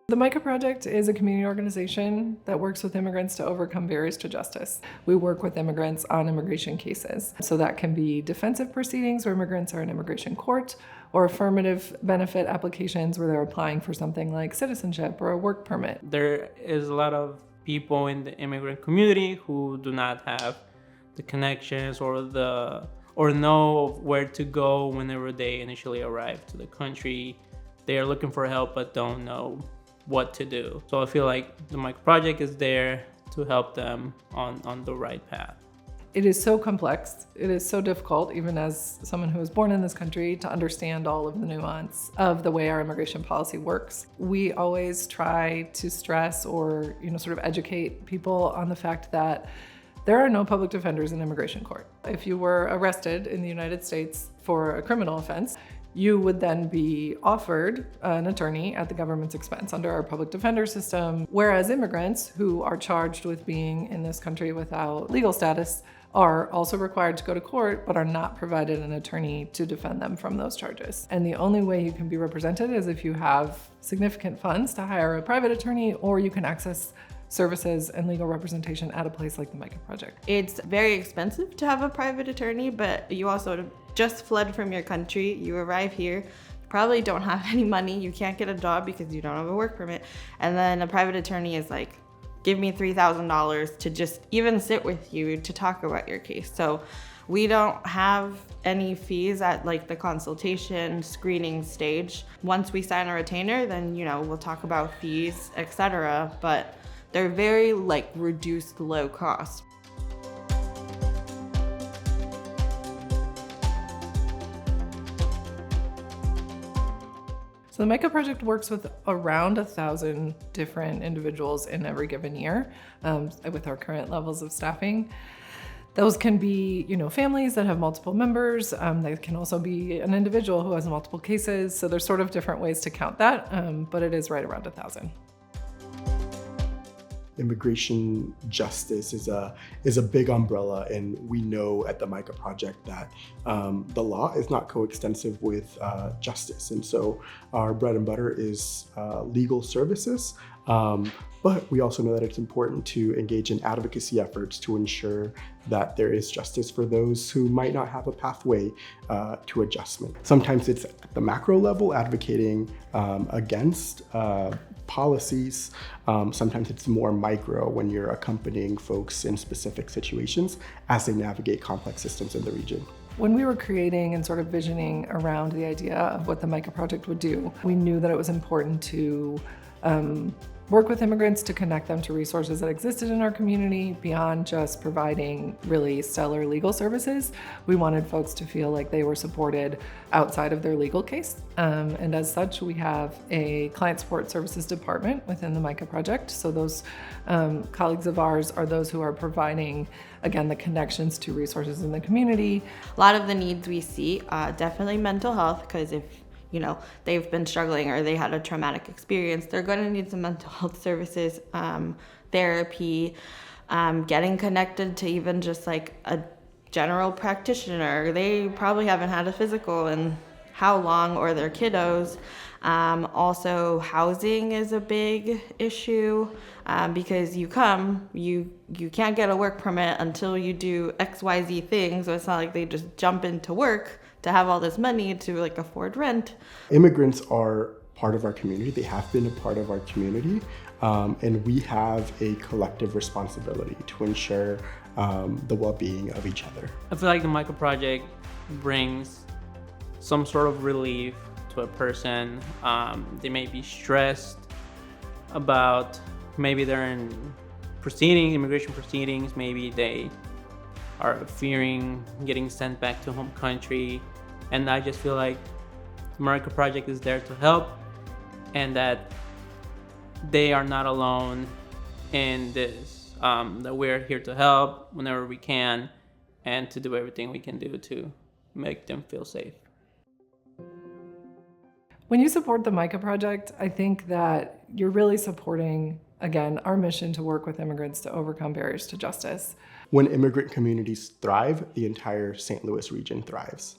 The MICA Project is a community organization that works with immigrants to overcome barriers to justice. We work with immigrants on immigration cases. So that can be defensive proceedings where immigrants are in immigration court, or affirmative benefit applications where they're applying for something like citizenship or a work permit. There is a lot of people in the immigrant community who do not have the connections or know where to go whenever they initially arrive to the country. They are looking for help but don't know what to do. So I feel like the MICA Project is there to help them on the right path. It is so complex. It is so difficult, even as someone who was born in this country, to understand all of the nuance of the way our immigration policy works. We always try to stress or, sort of educate people on the fact that there are no public defenders in immigration court. If you were arrested in the United States for a criminal offense, you would then be offered an attorney at the government's expense under our public defender system, whereas immigrants who are charged with being in this country without legal status are also required to go to court, but are not provided an attorney to defend them from those charges. And the only way you can be represented is if you have significant funds to hire a private attorney, or you can access services and legal representation at a place like the MICA Project. It's very expensive to have a private attorney, but you also just fled from your country, you arrive here, you probably don't have any money, you can't get a job because you don't have a work permit, and then a private attorney is like, give me $3,000 to just even sit with you to talk about your case. So we don't have any fees at like the consultation screening stage. Once we sign a retainer, then we'll talk about fees, etc. But they're very reduced low cost. So the MICA Project works with around 1,000 different individuals in every given year with our current levels of staffing. Those can be, families that have multiple members. They can also be an individual who has multiple cases. So there's sort of different ways to count that, but it is right around 1,000. Immigration justice is a big umbrella, and we know at the MICA Project that the law is not coextensive with justice, and so our bread and butter is legal services. But we also know that it's important to engage in advocacy efforts to ensure that there is justice for those who might not have a pathway to adjustment. Sometimes it's at the macro level, advocating against policies. Sometimes it's more micro when you're accompanying folks in specific situations as they navigate complex systems in the region. When we were creating and sort of visioning around the idea of what the MICA Project would do, we knew that it was important to work with immigrants to connect them to resources that existed in our community beyond just providing really stellar legal services. We wanted folks to feel like they were supported outside of their legal case. And as such, we have a client support services department within the MICA Project. So those colleagues of ours are those who are providing, again, the connections to resources in the community. A lot of the needs we see, definitely mental health, because if they've been struggling or they had a traumatic experience, they're going to need some mental health services, therapy, getting connected to even just like a general practitioner. They probably haven't had a physical in how long, or their kiddos. Also, housing is a big issue because you can't get a work permit until you do XYZ things. So it's not like they just jump into work to have all this money to afford rent. Immigrants are part of our community. They have been a part of our community, and we have a collective responsibility to ensure the well-being of each other. I feel like the MICA Project brings some sort of relief to a person. They may be stressed about, maybe they're in immigration proceedings, maybe they are fearing getting sent back to home country. And I just feel like the MICA Project is there to help, and that they are not alone in this, that we're here to help whenever we can and to do everything we can do to make them feel safe. When you support the MICA Project, I think that you're really supporting, again, our mission to work with immigrants to overcome barriers to justice. When immigrant communities thrive, the entire St. Louis region thrives.